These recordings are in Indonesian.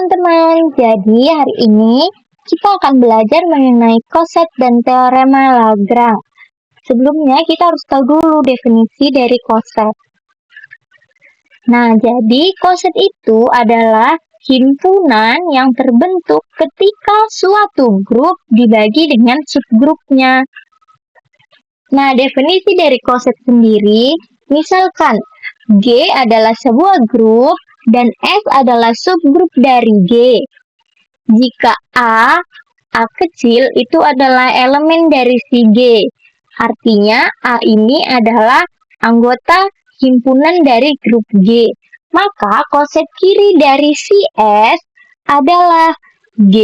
teman-teman, jadi hari ini kita akan belajar mengenai koset dan teorema Lagrange. Sebelumnya kita harus tahu dulu definisi dari koset. Nah, jadi koset itu adalah himpunan yang terbentuk ketika suatu grup dibagi dengan subgrupnya. Nah, definisi dari koset sendiri, misalkan G adalah sebuah grup dan F adalah subgrup dari G. Jika A kecil itu adalah elemen dari si G. Artinya A ini adalah anggota himpunan dari grup G. Maka koset kiri dari si S adalah G.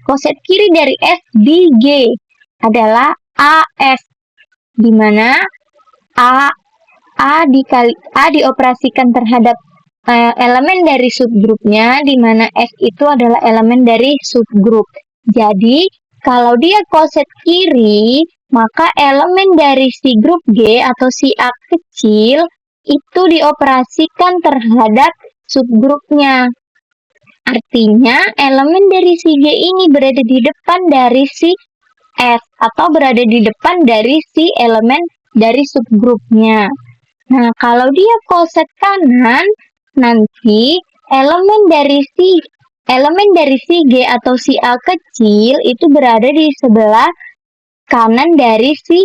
Koset kiri dari F di G adalah AF, di mana A dioperasikan terhadap elemen dari subgrupnya, di mana F itu adalah elemen dari subgrup. Jadi, kalau dia koset kiri, maka elemen dari si grup G atau si A kecil itu dioperasikan terhadap subgrupnya. Artinya, elemen dari si G ini berada di depan dari si F atau berada di depan dari si elemen dari subgrupnya. Nah, kalau dia koset kanan, nanti elemen dari si G atau si A kecil itu berada di sebelah kanan dari si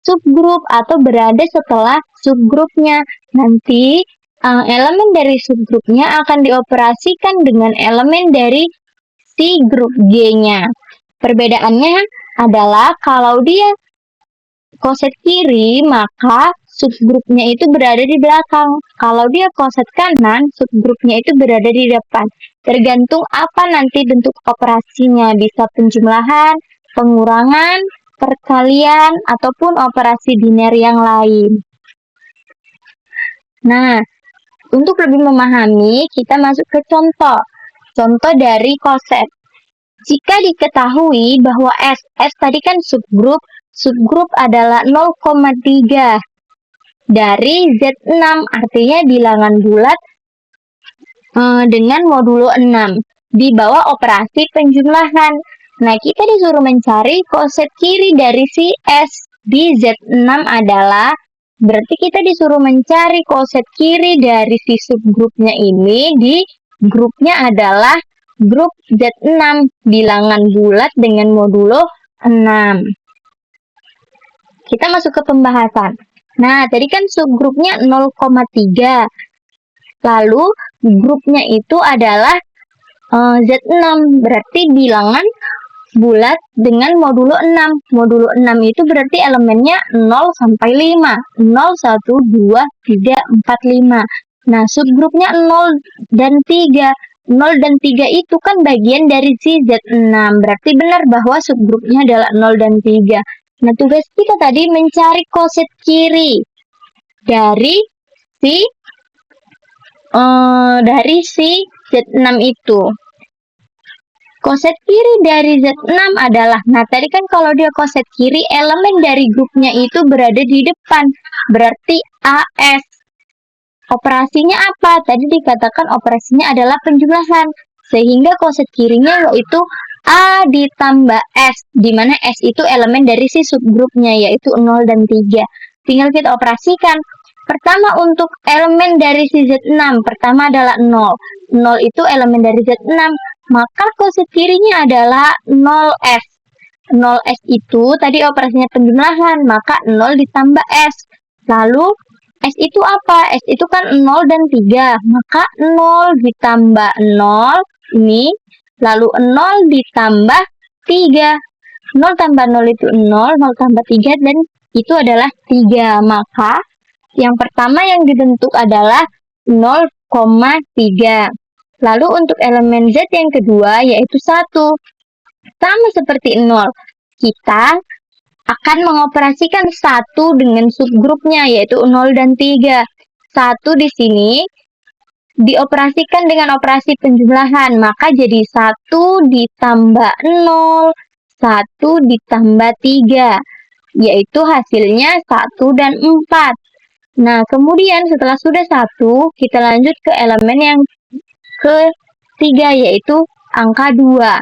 subgrup atau berada setelah subgrupnya. Nanti elemen dari subgrupnya akan dioperasikan dengan elemen dari si grup G-nya. Perbedaannya adalah kalau dia koset kiri, maka subgrupnya itu berada di belakang. Kalau dia koset kanan, subgrupnya itu berada di depan. Tergantung apa nanti bentuk operasinya, bisa penjumlahan, pengurangan, perkalian, ataupun operasi biner yang lain. Nah, untuk lebih memahami, kita masuk ke contoh. Contoh dari koset. Jika diketahui bahwa S tadi kan subgrup adalah 0,3 dari Z6, artinya bilangan bulat dengan modulo 6 di bawah operasi penjumlahan. Nah, kita disuruh mencari koset kiri dari si S di Z6 adalah, berarti kita disuruh mencari koset kiri dari si subgrupnya ini di grupnya adalah grup Z6, bilangan bulat dengan modulo 6. Kita masuk ke pembahasan. Nah, tadi kan subgrupnya 0,3. Lalu grupnya itu adalah Z6, berarti bilangan bulat dengan modulo 6. Modulo 6 itu berarti elemennya 0 sampai 5. 0, 1, 2, 3, 4, 5. Nah, subgrupnya 0 dan 3. 0 dan 3 itu kan bagian dari si Z6. Berarti benar bahwa subgrupnya adalah 0 dan 3. Nah, tugas kita tadi mencari koset kiri dari si Z6 itu. Koset kiri dari Z6 adalah, nah tadi kan kalau dia koset kiri, elemen dari grupnya itu berada di depan. Berarti AS. Operasinya apa? Tadi dikatakan operasinya adalah penjumlahan. Sehingga koset kirinya yaitu A ditambah S, di mana S itu elemen dari si subgrupnya, yaitu 0 dan 3. Tinggal kita operasikan. Pertama untuk elemen dari si Z6, pertama adalah 0. 0 itu elemen dari Z6, maka koset kirinya adalah 0S. 0S itu tadi operasinya penjumlahan, maka 0 ditambah S. Lalu S itu apa? S itu kan 0 dan 3, maka 0 ditambah 0 ini, lalu 0 ditambah 3. 0 tambah 0 itu 0, 0 tambah 3, dan itu adalah 3. Maka yang pertama yang dibentuk adalah 0,3. Lalu untuk elemen Z yang kedua yaitu 1. Sama seperti 0. Kita akan mengoperasikan 1 dengan subgrupnya yaitu 0 dan 3. 1 di sini dioperasikan dengan operasi penjumlahan, maka jadi 1 ditambah 0, 1 ditambah 3, yaitu hasilnya 1 dan 4. Nah, kemudian setelah sudah 1, kita lanjut ke elemen yang 3, yaitu angka 2.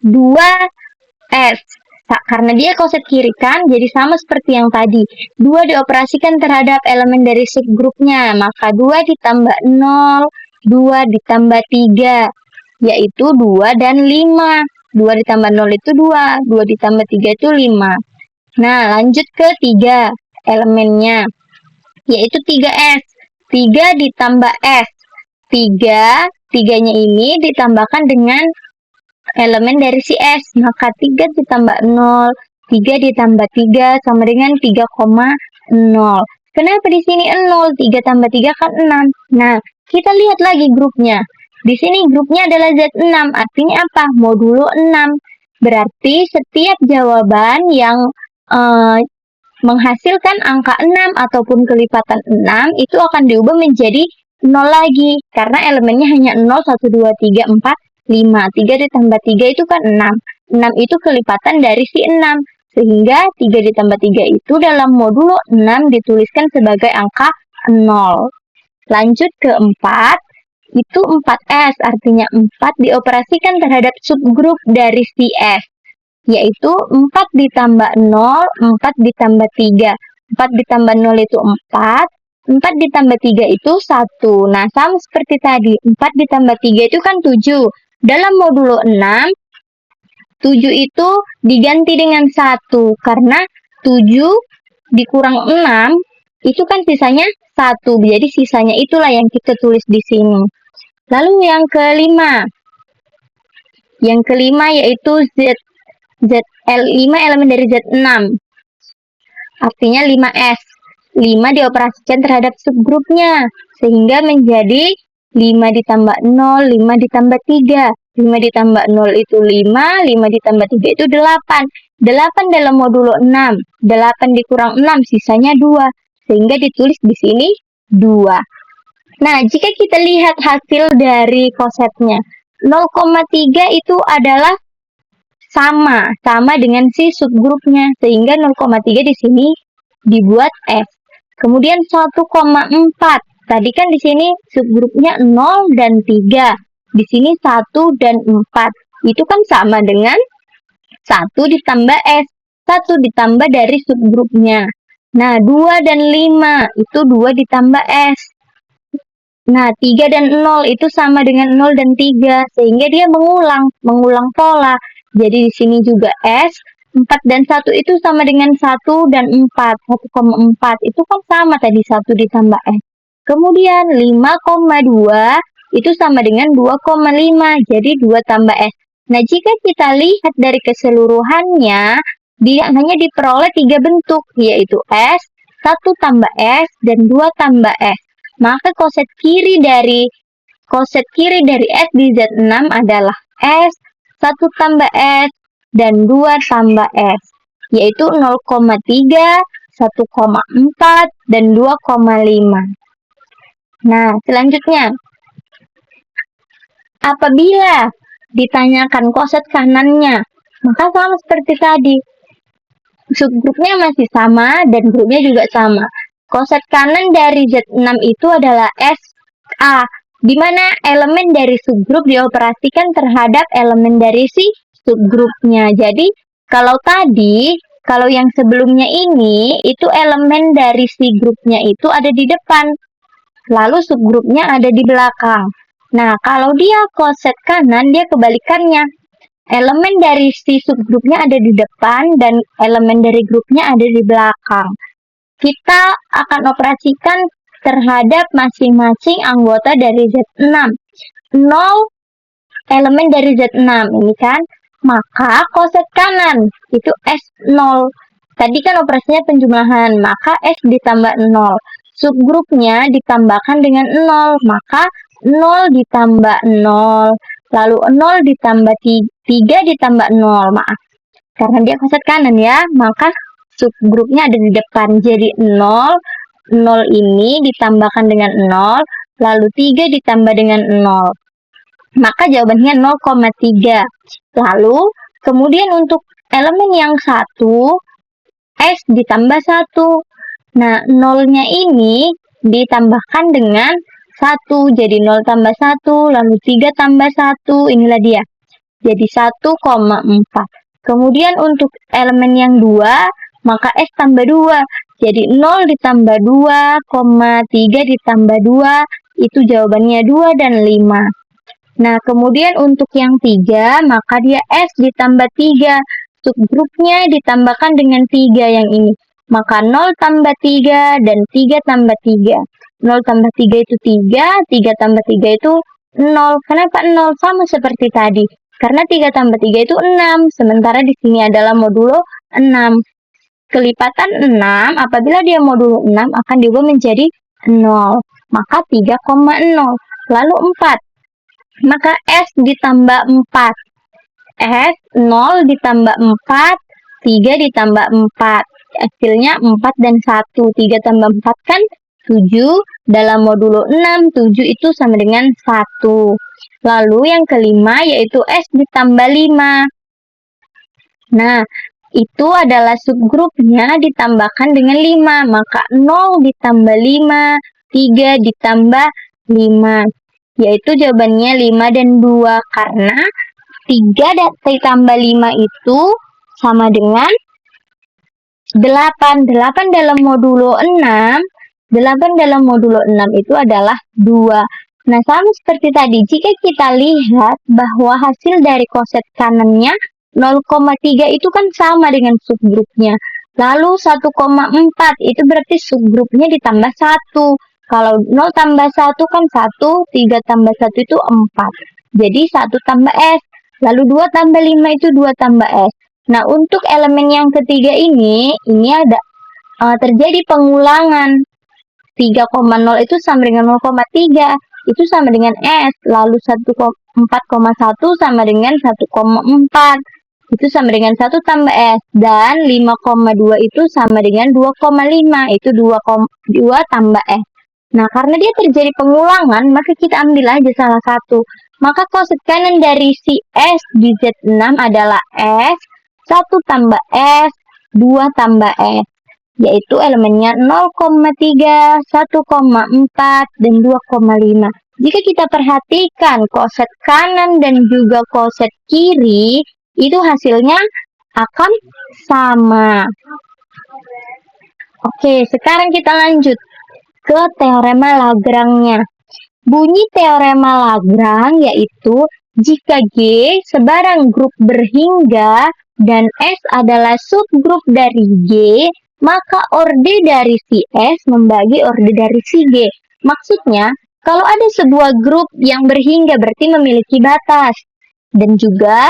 2S. Karena dia koset kiri kan, jadi sama seperti yang tadi. 2 dioperasikan terhadap elemen dari subgrupnya, maka 2 ditambah 0, 2 ditambah 3, yaitu 2 dan 5. 2 ditambah 0 itu 2, 2 ditambah 3 itu 5. Nah, lanjut ke 3 elemennya, yaitu 3S. 3 ditambah S. 3-nya ini ditambahkan dengan elemen dari si S, maka 3 ditambah 0, 3 ditambah 3 sama dengan 3,0. Kenapa di sini 0? 3 tambah 3 kan 6. Nah, kita lihat lagi grupnya. Di sini grupnya adalah Z6, artinya apa? Modulo 6. Berarti setiap jawaban yang menghasilkan angka 6 ataupun kelipatan 6 itu akan diubah menjadi 0 lagi, karena elemennya hanya 0, 1, 2, 3, 4, 5. 3 ditambah 3 itu kan 6. 6 itu kelipatan dari si 6. Sehingga 3 ditambah 3 itu dalam modulo 6 dituliskan sebagai angka 0. Lanjut ke 4. Itu 4S, artinya 4 dioperasikan terhadap subgrup dari si S. Yaitu 4 ditambah 0, 4 ditambah 3. 4 ditambah 0 itu 4. 4 ditambah 3 itu 1. Nah, sama seperti tadi. 4 ditambah 3 itu kan 7. Dalam modulo 6, 7 itu diganti dengan 1. Karena 7 dikurang 6, itu kan sisanya 1. Jadi sisanya itulah yang kita tulis di sini. Lalu yang kelima. Yang kelima yaitu ZL5 elemen dari Z6. Artinya 5S. 5 dioperasikan terhadap subgrupnya, sehingga menjadi 5 ditambah 0, 5 ditambah 3. 5 ditambah 0 itu 5, 5 ditambah 3 itu 8. 8 dalam modulo 6. 8 dikurang 6, sisanya 2. Sehingga ditulis di sini 2. Nah, jika kita lihat hasil dari kosetnya, 0,3 itu adalah sama dengan si subgrupnya, sehingga 0,3 di sini dibuat F. Kemudian 1,4. Tadi kan di sini subgrupnya 0 dan 3. Di sini 1 dan 4. Itu kan sama dengan 1 ditambah S. 1 ditambah dari subgrupnya. Nah, 2 dan 5 itu 2 ditambah S. Nah, 3 dan 0 itu sama dengan 0 dan 3. Sehingga dia mengulang pola. Jadi di sini juga S. 4 dan 1 itu sama dengan 1 dan 4. 1,4 itu kan sama tadi 1 ditambah S. Kemudian 5,2 itu sama dengan 2,5. Jadi 2 tambah S. Nah, jika kita lihat dari keseluruhannya, dia hanya diperoleh 3 bentuk, yaitu S, 1 tambah S, dan 2 tambah S. Maka koset kiri dari S di Z6 adalah S, 1 tambah S, dan 2 tambah S, yaitu 0,3, 1,4, dan 2,5. Nah, selanjutnya, apabila ditanyakan koset kanannya, maka sama seperti tadi. Subgrupnya masih sama dan grupnya juga sama. Koset kanan dari Z6 itu adalah SA, di mana elemen dari subgrup dioperasikan terhadap elemen dari si subgrupnya. Jadi, kalau yang sebelumnya ini, itu elemen dari si grupnya itu ada di depan, lalu subgrupnya ada di belakang. Nah, kalau dia koset kanan, dia kebalikannya. Elemen dari si subgrupnya ada di depan dan elemen dari grupnya ada di belakang. Kita akan operasikan terhadap masing-masing anggota dari Z6. 0 elemen dari Z6 ini kan, maka koset kanan itu S0. Tadi kan operasinya penjumlahan, maka S ditambah 0. Subgrupnya ditambahkan dengan 0, maka 0 ditambah 0. Lalu 0 ditambah 3 ditambah 0, maaf. Karena dia koset kanan ya, maka subgrupnya ada di depan. Jadi 0 ini ditambahkan dengan 0, lalu 3 ditambah dengan 0. Maka jawabannya 0,3. Lalu, kemudian untuk elemen yang 1, S ditambah 1. Nah, 0-nya ini ditambahkan dengan 1, jadi 0 tambah 1, lalu 3 tambah 1, inilah dia. Jadi 1,4. Kemudian untuk elemen yang 2, maka S tambah 2. Jadi 0 ditambah 2, 3 ditambah 2, itu jawabannya 2 dan 5. Nah, kemudian untuk yang 3, maka dia S ditambah 3. Subgrupnya ditambahkan dengan 3 yang ini. Maka 0 tambah 3 dan 3 tambah 3. 0 tambah 3 itu 3, 3 tambah 3 itu 0. Kenapa 0? Sama seperti tadi. Karena 3 tambah 3 itu 6. Sementara di sini adalah modulo 6. Kelipatan 6, apabila dia modulo 6, akan diubah menjadi 0. Maka 3,0. Lalu 4. Maka S ditambah 4. S 0 ditambah 4, 3 ditambah 4. Hasilnya 4 dan 1. 3 tambah 4 kan 7. Dalam modulo 6, 7 itu sama dengan 1. Lalu yang kelima yaitu S ditambah 5. Nah, itu adalah subgrupnya ditambahkan dengan 5. Maka 0 ditambah 5, 3 ditambah 5. Yaitu jawabannya 5 dan 2. Karena 3 ditambah 5 itu sama dengan 8. 8 dalam modulo 6. 8 dalam modulo 6 itu adalah 2. Nah, sama seperti tadi, jika kita lihat bahwa hasil dari koset kanannya 0,3 itu kan sama dengan subgrupnya. Lalu 1,4 itu berarti subgrupnya ditambah 1. Kalau 0 tambah 1 kan 1, 3 tambah 1 itu 4. Jadi 1 tambah S. Lalu 2 tambah 5 itu 2 tambah S. Nah, untuk elemen yang ketiga ini ada terjadi pengulangan. 3,0 itu sama dengan 0,3. Itu sama dengan S. Lalu 4,1 sama dengan 1,4. Itu sama dengan 1 tambah S. Dan 5,2 itu sama dengan 2,5. Itu 2 tambah S. Nah, karena dia terjadi pengulangan, maka kita ambil aja salah satu. Maka koset kanan dari si S di Z6 adalah S, 1 tambah S, 2 tambah S. Yaitu elemennya 0,3, 1,4, dan 2,5. Jika kita perhatikan koset kanan dan juga koset kiri, itu hasilnya akan sama. Oke, sekarang kita lanjut ke teorema Lagrange-nya. Bunyi teorema Lagrange yaitu jika G sebarang grup berhingga dan S adalah subgrup dari G, maka orde dari si S membagi orde dari si G. Maksudnya, kalau ada sebuah grup yang berhingga berarti memiliki batas. Dan juga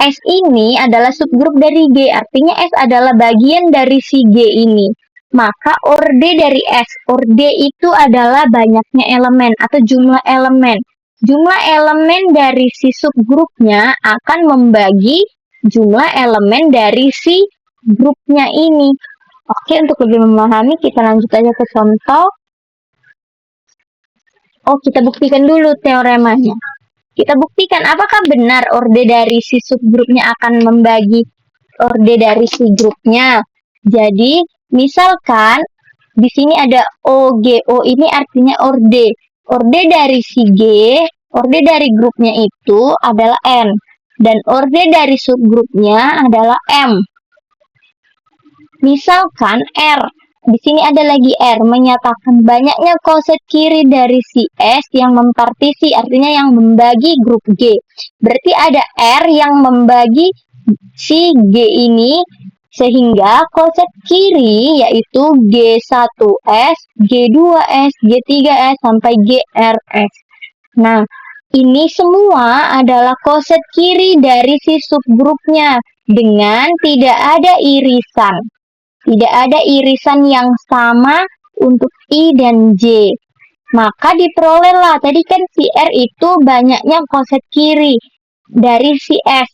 S ini adalah subgrup dari G, artinya S adalah bagian dari si G ini. Maka orde dari S, orde itu adalah banyaknya elemen atau jumlah elemen. Jumlah elemen dari si subgrupnya akan membagi jumlah elemen dari si grupnya ini. Oke, untuk lebih memahami kita lanjut aja ke contoh. Kita buktikan dulu teoremanya. Kita buktikan apakah benar orde dari si subgrupnya akan membagi orde dari si grupnya. Jadi, misalkan di sini ada OGO, ini artinya orde. Orde dari si G, orde dari grupnya itu adalah N. Dan orde dari subgrupnya adalah M. Misalkan R, di sini ada lagi R, menyatakan banyaknya koset kiri dari si S yang mempartisi, artinya yang membagi grup G. Berarti ada R yang membagi si G ini, sehingga koset kiri yaitu G1S, G2S, G3S, sampai GRS. Nah, ini semua adalah koset kiri dari si subgrupnya dengan tidak ada irisan. Tidak ada irisan yang sama untuk I dan J. Maka diperolehlah, tadi kan si R itu banyaknya koset kiri dari si S.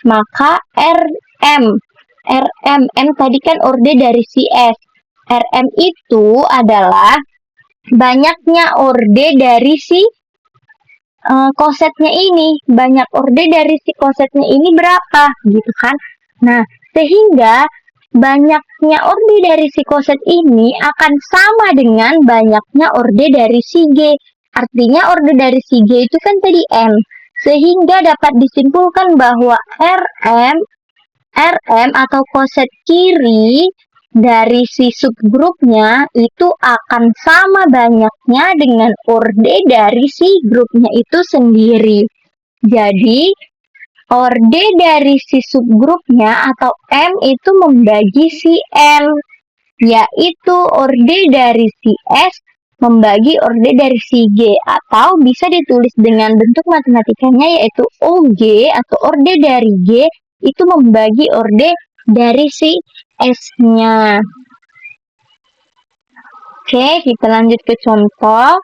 Maka RM M tadi kan orde dari si S. RM itu adalah banyaknya orde dari si kosetnya ini. Banyak orde dari si kosetnya ini berapa, gitu kan? Nah, sehingga banyaknya orde dari si koset ini akan sama dengan banyaknya orde dari si G. Artinya orde dari si G itu kan tadi M. Sehingga dapat disimpulkan bahwa RM atau koset kiri dari si subgrupnya itu akan sama banyaknya dengan orde dari si grupnya itu sendiri. Jadi, orde dari si subgrupnya atau M itu membagi si L, yaitu orde dari si S membagi orde dari si G, atau bisa ditulis dengan bentuk matematikanya yaitu OG atau orde dari G itu membagi orde dari si S-nya. Oke, kita lanjut ke contoh.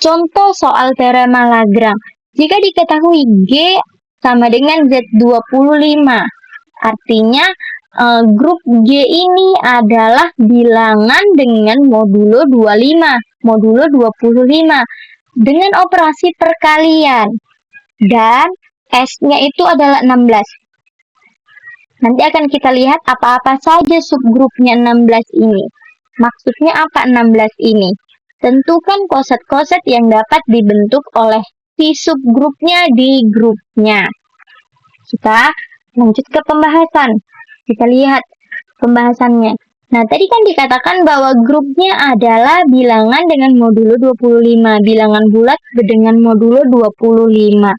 Contoh soal teorema Lagrange. Jika diketahui G sama dengan Z25, artinya grup G ini adalah bilangan dengan modulo 25, modulo 25 dengan operasi perkalian dan S-nya itu adalah 16. Nanti akan kita lihat apa-apa saja subgrupnya 16 ini. Maksudnya apa 16 ini? Tentukan koset-koset yang dapat dibentuk oleh si subgrupnya di grupnya. Kita lanjut ke pembahasan. Kita lihat pembahasannya. Nah, tadi kan dikatakan bahwa grupnya adalah bilangan dengan modulo 25, bilangan bulat dengan modulo 25.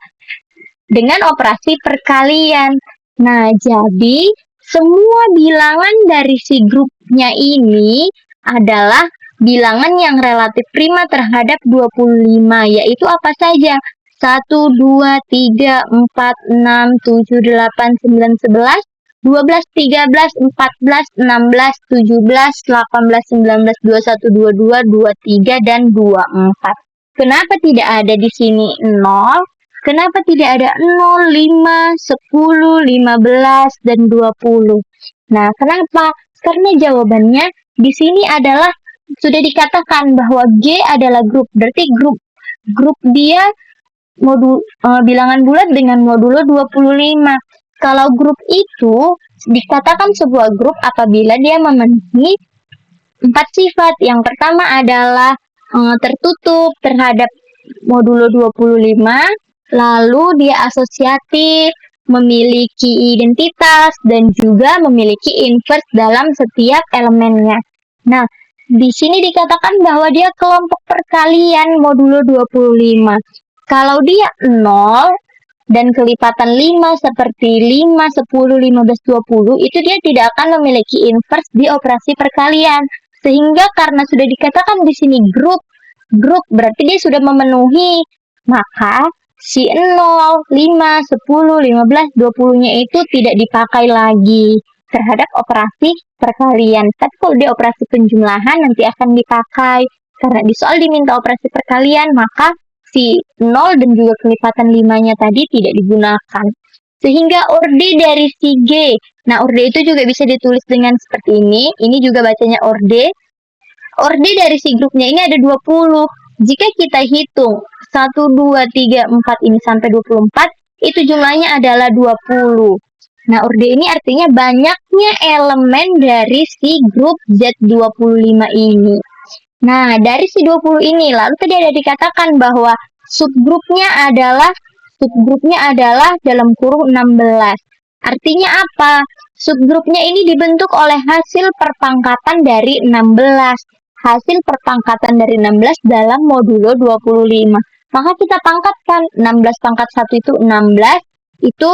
Dengan operasi perkalian. Nah, jadi semua bilangan dari si grupnya ini adalah bilangan yang relatif prima terhadap 25, yaitu apa saja? 1, 2, 3, 4, 6, 7, 8, 9, 11, 12, 13, 14, 16, 17, 18, 19, 21, 22, 23, dan 24. Kenapa tidak ada di sini 0? Kenapa tidak ada 0, 5, 10, 15, dan 20? Nah, kenapa? Karena jawabannya di sini adalah sudah dikatakan bahwa G adalah grup. Berarti grup dia bilangan bulat dengan modulo 25. Kalau grup itu dikatakan sebuah grup apabila dia memenuhi 4 sifat. Yang pertama adalah tertutup terhadap modulo 25, lalu dia asosiatif, memiliki identitas, dan juga memiliki inverse dalam setiap elemennya. Nah, di sini dikatakan bahwa dia kelompok perkalian modulo 25. Kalau dia 0, dan kelipatan 5 seperti 5, 10, 15, 20, itu dia tidak akan memiliki inverse di operasi perkalian. Sehingga karena sudah dikatakan di sini grup berarti dia sudah memenuhi. Maka si 0, 5, 10, 15, 20-nya itu tidak dipakai lagi terhadap operasi perkalian. Tapi kalau di operasi penjumlahan nanti akan dipakai. Karena di soal diminta operasi perkalian, maka si 0 dan juga kelipatan 5-nya tadi tidak digunakan. Sehingga orde dari si G. Nah, orde itu juga bisa ditulis dengan seperti ini. Ini juga bacanya orde. Orde dari si grupnya ini ada 20. Jika kita hitung 1, 2, 3, 4 ini sampai 24, itu jumlahnya adalah 20. Nah, orde ini artinya banyaknya elemen dari si grup Z25 ini. Nah, dari si 20 ini, lalu tadi ada dikatakan bahwa subgrupnya adalah dalam kurung 16. Artinya apa? Subgrupnya ini dibentuk oleh hasil perpangkatan dari 16. Hasil perpangkatan dari 16 dalam modulo 25. Maka kita pangkatkan 16 pangkat 1 itu 16, itu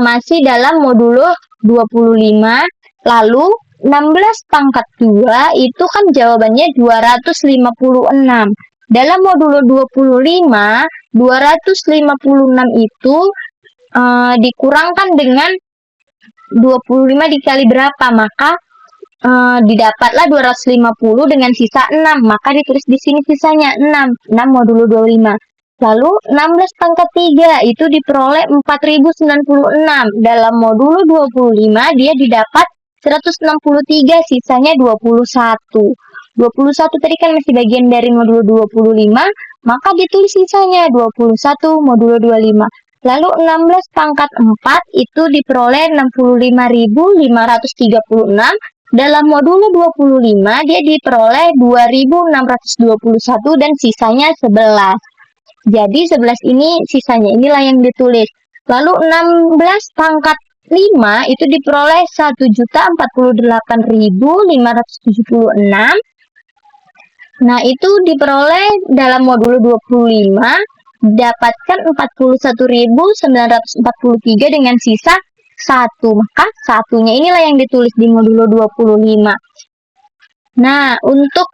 masih dalam modulo 25. Lalu 16 pangkat 2 itu kan jawabannya 256. Dalam modulo 25, 256 itu dikurangkan dengan 25 dikali berapa? Maka didapatlah 250 dengan sisa 6. Maka ditulis di sini sisanya 6 modulo 25. Lalu 16 pangkat 3 itu diperoleh 4096. Dalam modulo 25 dia didapat 163, sisanya 21. 21 tadi kan masih bagian dari modulo 25, maka ditulis sisanya 21 modulo 25. Lalu 16 pangkat 4 itu diperoleh 65.536, dalam modulo 25 dia diperoleh 2621 dan sisanya 11. Jadi 11 ini sisanya inilah yang ditulis. Lalu 16 pangkat 5 itu diperoleh 1.048.576. Nah, itu diperoleh dalam modulo 25 dapatkan 41.943 dengan sisa 1. Maka satunya inilah yang ditulis di modulo 25. Nah, untuk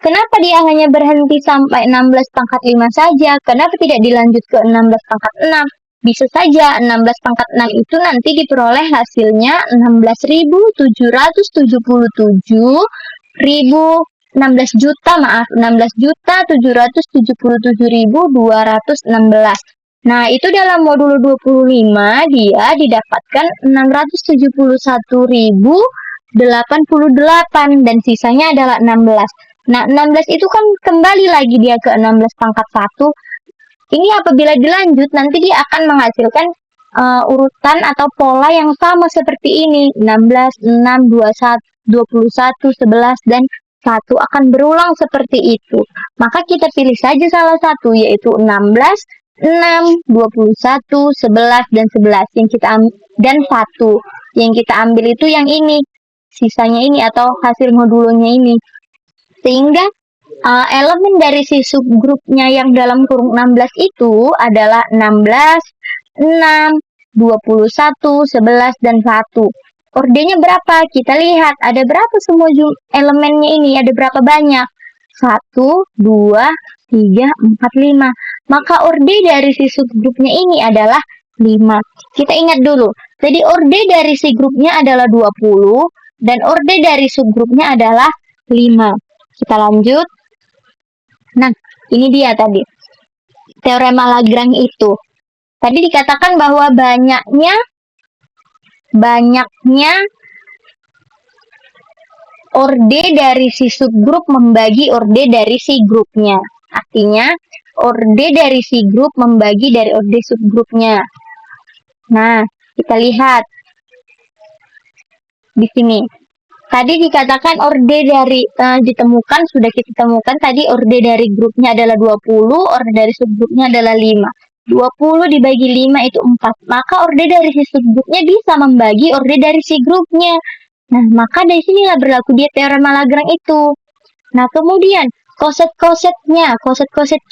kenapa dia hanya berhenti sampai 16 pangkat 5 saja? Kenapa tidak dilanjut ke 16 pangkat 6? Bisa saja 16 pangkat 6 itu nanti diperoleh hasilnya 16.777.216. Nah, itu dalam modulo 25 dia didapatkan 671.088 dan sisanya adalah 16. Nah, 16 itu kan kembali lagi dia ke 16 pangkat 1. Ini apabila dilanjut, nanti dia akan menghasilkan urutan atau pola yang sama seperti ini. 16, 6, 21, 11, dan 1 akan berulang seperti itu. Maka kita pilih saja salah satu, yaitu 16, 6, 21, 11, dan 11. Dan 1. Yang kita ambil itu yang ini. Sisanya ini atau hasil modulonya ini. Sehingga elemen dari si subgrupnya yang dalam kurung 16 itu adalah 16, 6, 21, 11, dan 1. Ordenya berapa? Kita lihat ada berapa semua elemennya ini, ada berapa banyak? 1, 2, 3, 4, 5. Maka orde dari si subgrupnya ini adalah 5. Kita ingat dulu, jadi orde dari si grupnya adalah 20 dan orde dari subgrupnya adalah 5. Kita lanjut. Nah, ini dia tadi. Teorema Lagrange itu. Tadi dikatakan bahwa banyaknya orde dari si subgrup membagi orde dari si grupnya. Artinya, orde dari si grup membagi dari orde subgrupnya. Nah, kita lihat di sini. Tadi dikatakan orde dari sudah kita temukan tadi orde dari grupnya adalah 20, orde dari subgrupnya adalah 5. 20 dibagi 5 itu 4. Maka orde dari si subgrupnya bisa membagi orde dari si grupnya. Nah, maka dari sinilah berlaku dia teorema Lagrange itu. Nah, kemudian koset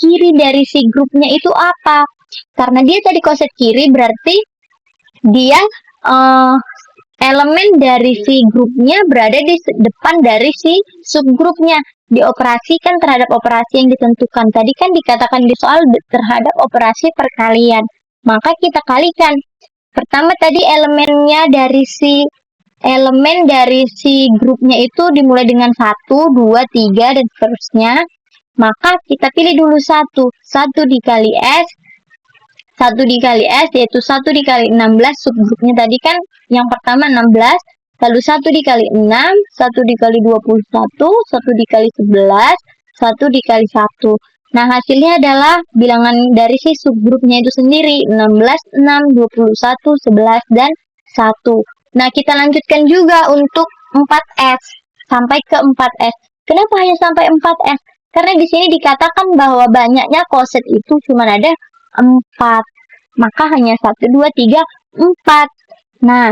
kiri dari si grupnya itu apa? Karena dia tadi koset kiri berarti dia elemen dari si grupnya berada di depan dari si subgrupnya. Dioperasikan terhadap operasi yang ditentukan. Tadi kan dikatakan di soal terhadap operasi perkalian. Maka kita kalikan. Pertama tadi elemen dari si grupnya itu dimulai dengan 1, 2, 3, dan seterusnya. Maka kita pilih dulu 1. 1 dikali S. 1 dikali S yaitu 1 dikali 16, subgrupnya tadi kan yang pertama 16, lalu 1 dikali 6, 1 dikali 21, 1 dikali 11, 1 dikali 1. Nah, hasilnya adalah bilangan dari si subgrupnya itu sendiri, 16, 6, 21, 11, dan 1. Nah, kita lanjutkan juga untuk 4S, sampai ke 4S. Kenapa hanya sampai 4S? Karena di sini dikatakan bahwa banyaknya koset itu cuma ada 4. Maka hanya 1, 2, 3, 4. Nah,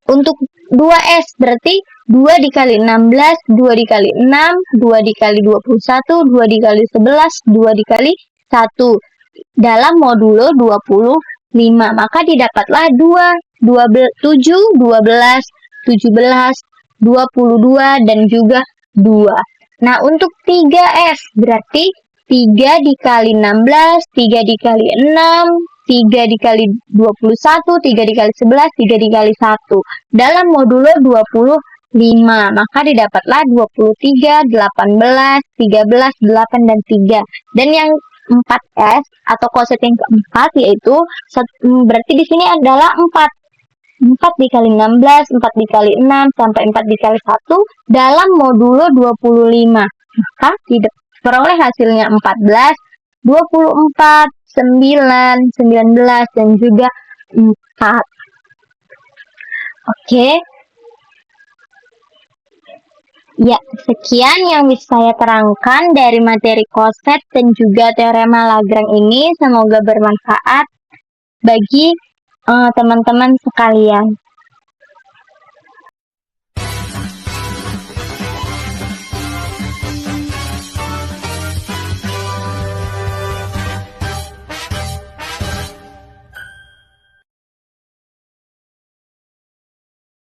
untuk 2S berarti 2 dikali 16, 2 dikali 6, 2 dikali 21, 2 dikali 11, 2 dikali 1. Dalam modulo 25. Maka didapatlah 7, 12, 17, 22, dan juga 2. Nah, untuk 3S berarti 3 dikali 16, 3 dikali 6, 3 dikali 21, 3 dikali 11, 3 dikali 1. Dalam modulo 25, maka didapatlah 23, 18, 13, 8, dan 3. Dan yang 4S atau koset yang keempat yaitu berarti di sini adalah 4. 4 dikali 16, 4 dikali 6, sampai 4 dikali 1 dalam modulo 25. Maka diperoleh hasilnya 14, 24, 9, 19, dan juga 4. Oke. Ya, sekian yang bisa saya terangkan dari materi koset dan juga teorema Lagrange ini. Semoga bermanfaat bagi teman-teman sekalian.